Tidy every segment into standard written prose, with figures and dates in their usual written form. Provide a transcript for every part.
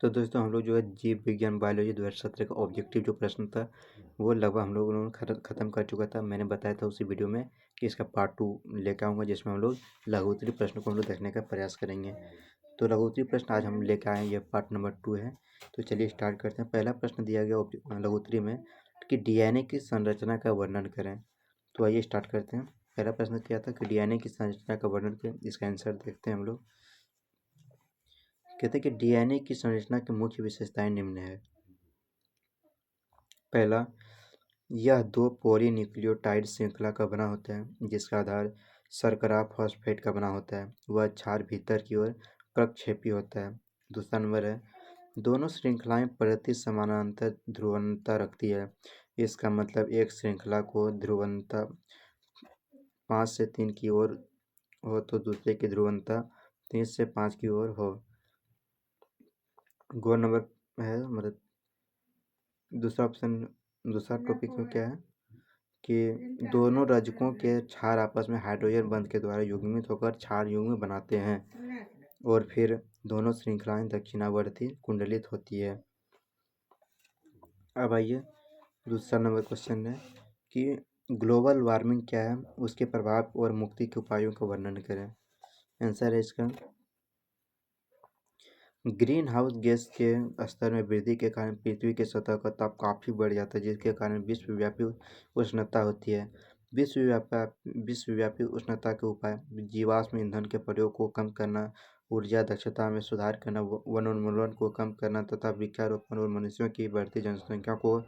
तो दोस्तों हम लोग जो है जीव विज्ञान बायोलॉजी 2017 का ऑब्जेक्टिव जो प्रश्न था वो लगभग हम लोगों ने ख़त्म कर चुका था। मैंने बताया था उसी वीडियो में कि इसका पार्ट 2 लेकर आऊँगा, जिसमें हम लोग लघुत्तरी प्रश्न को हम लोग देखने का प्रयास करेंगे। तो लघुत्तरी प्रश्न आज हम लेकर आए, ये पार्ट नंबर 2 है। तो चलिए स्टार्ट करते हैं। पहला प्रश्न दिया गया लघुत्तरी में कि डीएनए की संरचना का वर्णन करें। तो आइए स्टार्ट करते हैं। पहला प्रश्न क्या था कि डीएनए की संरचना का वर्णन करें। इसका आंसर देखते हैं हम लोग। कहते हैं कि डीएनए की संरचना की मुख्य विशेषताएं निम्न है। पहला, यह दो पॉलीन्यूक्लियोटाइड श्रृंखला का बना होता है जिसका आधार शर्करा फॉस्फेट का बना होता है। वह क्षार भीतर की ओर प्रक्षेपी होता है। दूसरा नंबर है, दोनों श्रृंखलाएं प्रति समानांतर ध्रुवणता रखती है। इसका मतलब एक श्रृंखला को ध्रुवणता 5 से 3 की ओर हो तो दूसरे की ध्रुवणता 3 से 5 की ओर हो। गो नंबर है, मतलब दूसरा ऑप्शन, दूसरा टॉपिक में क्या है कि दोनों रजकों के क्षार आपस में हाइड्रोजन बंध के द्वारा युग्मित होकर क्षार युग्म बनाते हैं और फिर दोनों श्रृंखलाएं दक्षिणावर्ती कुंडलित होती है। अब आइए दूसरा नंबर क्वेश्चन है कि ग्लोबल वार्मिंग क्या है, उसके प्रभाव और मुक्ति के उपायों का वर्णन करें। आंसर है इसका, ग्रीन हाउस गैस के स्तर में वृद्धि के कारण पृथ्वी की सतह का ताप काफ़ी बढ़ जाता है, जिसके कारण विश्वव्यापी उष्णता होती है। विश्वव्यापी उष्णता के उपाय जीवाश्म ईंधन के प्रयोग को कम करना, ऊर्जा दक्षता में सुधार करना, वनोन्मूलन को कम करना तथा वृक्षारोपण और मनुष्यों की बढ़ती जनसंख्या को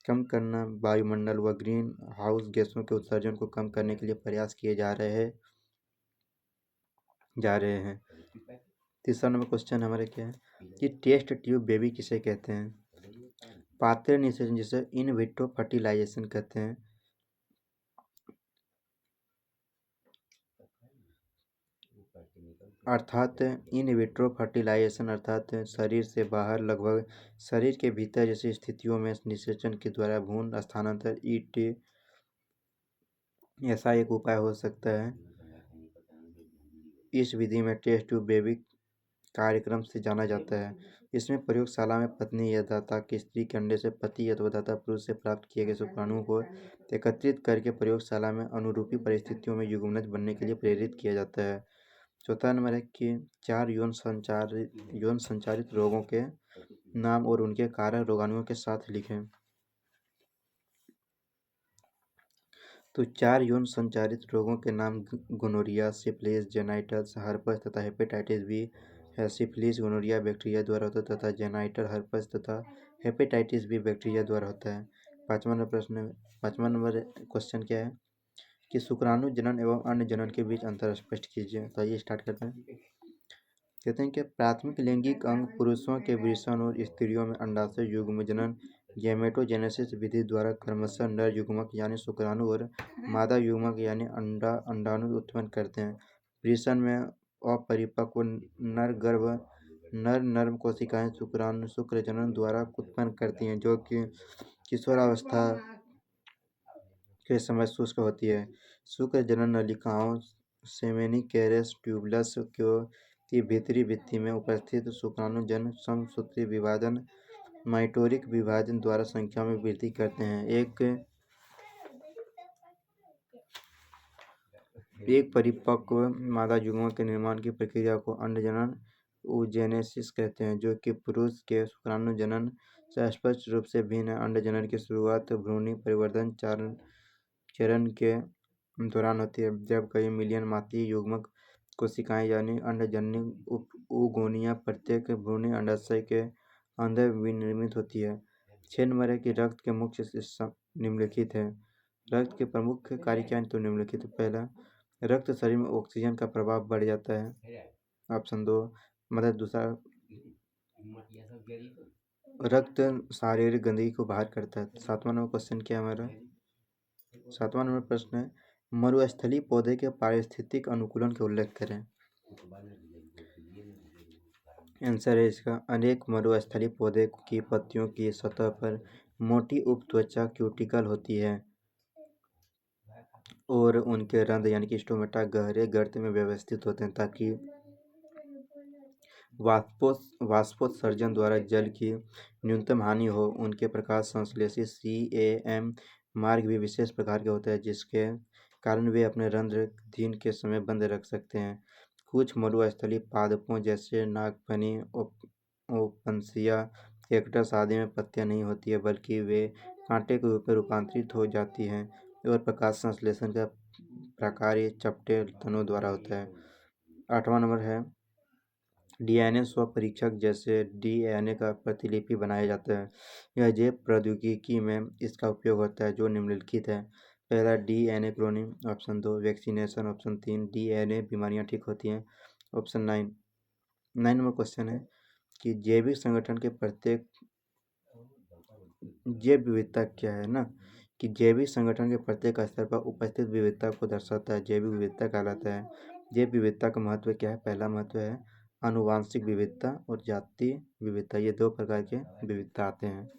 कम करना, वायुमंडल व ग्रीन हाउस गैसों के उत्सर्जन को कम करने के लिए प्रयास किए जा रहे हैं। तीसरा नंबर क्वेश्चन हमारे क्या है कि टेस्ट ट्यूब बेबी किसे कहते हैं। पात्र निषेचन जिसे इन विट्रो फर्टिलाइजेशन कहते हैं, अर्थात इन विट्रो फर्टिलाइजेशन अर्थात शरीर से बाहर लगभग शरीर के भीतर जैसी स्थितियों में निषेचन के द्वारा भ्रूण स्थानांतर ईटी ऐसा एक उपाय हो सकता है। इस विधि में टेस्ट ट्यूब बेबी कार्यक्रम से जाना जाता है। इसमें प्रयोगशाला में पत्नी या दाता के स्त्री के अंडे से पति अथवा दाता पुरुष से प्राप्त किए गए शुक्राणुओं को एकत्रित करके प्रयोगशाला में अनुरूपी परिस्थितियों में युग्मनज बनने के लिए प्रेरित किया जाता है। चौथा नंबर है कि 4 यौन संचारित रोगों के नाम और उनके कारक रोगाणुओं के साथ लिखें। तो 4 यौन संचारित रोगों के नाम गोनोरिया, सिफिलिस, जेनाइटस, हर्पस तथा हेपेटाइटिस बी है। सिफिलिस गोनोरिया बैक्टीरिया द्वारा होता है तथा जेनाइटल हर्पस तथा हेपेटाइटिस बी बैक्टीरिया द्वारा होता है। पाँचवा नंबर क्वेश्चन क्या है कि शुक्राणु जनन एवं अन्य जनन के बीच अंतर स्पष्ट कीजिए। तो आइए स्टार्ट करते हैं। कहते हैं कि प्राथमिक लैंगिक अंग पुरुषों के वृषण और स्त्रियों में अंडाशय युग्म जनन गैमेटोजेनेसिस विधि द्वारा क्रमशः नर युग्मक यानी शुक्राणु और मादा युग्मक यानी अंडाणु उत्पन्न करते हैं। वृषण में अपरिपक्व नर नर्म कोशिकाएं शुक्र जनन द्वारा उत्पन्न करती हैं, जो कि किशोरावस्था के समय शुष्क होती है। शुक्र जनन नलिकाओं सेमेनिकेरेस ट्यूबुलस की भीतरी भित्ति में उपस्थित शुक्राणु जन समसूत्री विभाजन माइटोटिक विभाजन द्वारा संख्या में वृद्धि करते हैं। एक परिपक्व मादा युग्मक के निर्माण की प्रक्रिया को अंडजनन oogenesis कहते हैं, जो कि पुरुष के शुक्राणु जनन से स्पष्ट रूप से भिन्न है। अंडजनन की शुरुआत भ्रूणी परिवर्धन चरण के दौरान होती है, जब कई मिलियन मातृ युग्मक कोशिकाएं यानी अंडजननी oogonia प्रत्येक भ्रूणी अंडाशय के अंदर विनिर्मित होती है। 6 नंबर है कि रक्त के मुख्य निम्नलिखित है। रक्त के प्रमुख कार्य क्या हैं तो निम्नलिखित। पहला, रक्त शरीर में ऑक्सीजन का प्रभाव बढ़ जाता है। ऑप्शन 2, मतलब दूसरा, रक्त शारीरिक गंदगी को बाहर करता है। 7वां नंबर क्वेश्चन क्या है हमारा, 7वां नंबर प्रश्न है मरुस्थलीय पौधे के पारिस्थितिक अनुकूलन के उल्लेख करें। आंसर है इसका, अनेक मरुस्थलीय पौधे की पत्तियों की सतह पर मोटी उपत्वचा क्यूटिकल होती है और उनके रंध्र यानी कि स्टोमेटा गहरे गर्त में व्यवस्थित होते हैं ताकि वाष्पोत्सर्जन द्वारा जल की न्यूनतम हानि हो। उनके प्रकाश संश्लेषी CAM मार्ग भी विशेष प्रकार के होते हैं, जिसके कारण वे अपने रंध्र दिन के समय बंद रख सकते हैं। कुछ मरुस्थलीय पादपों जैसे नागफनी, ओपनसिया, कैक्टस आदि में पत्तियां नहीं होती है, बल्कि वे कांटे के रूप में रूपांतरित हो जाती हैं और प्रकाश संश्लेषण का प्रकार चपटे तनों द्वारा होता है। 8वां नंबर है DNA स्वपरीक्षक, जैसे DNA का प्रतिलिपि बनाया जाता है। यह जैव प्रौद्योगिकी में इसका उपयोग होता है, जो निम्नलिखित है। पहला, DNA cloning. Option 2, vaccination. Option 3, DNA बीमारियां ठीक होती हैं। ऑप्शन 9 नंबर क्वेश्चन है कि जैविक संगठन के प्रत्येक जैव विविधता क्या है ना, कि जैविक संगठन के प्रत्येक स्तर पर उपस्थित विविधता को दर्शाता है, जैविक विविधता कहलाता है। जैव विविधता का महत्व क्या है? पहला महत्व है आनुवांशिक विविधता और जातीय विविधता। ये दो प्रकार के विविधता आते हैं।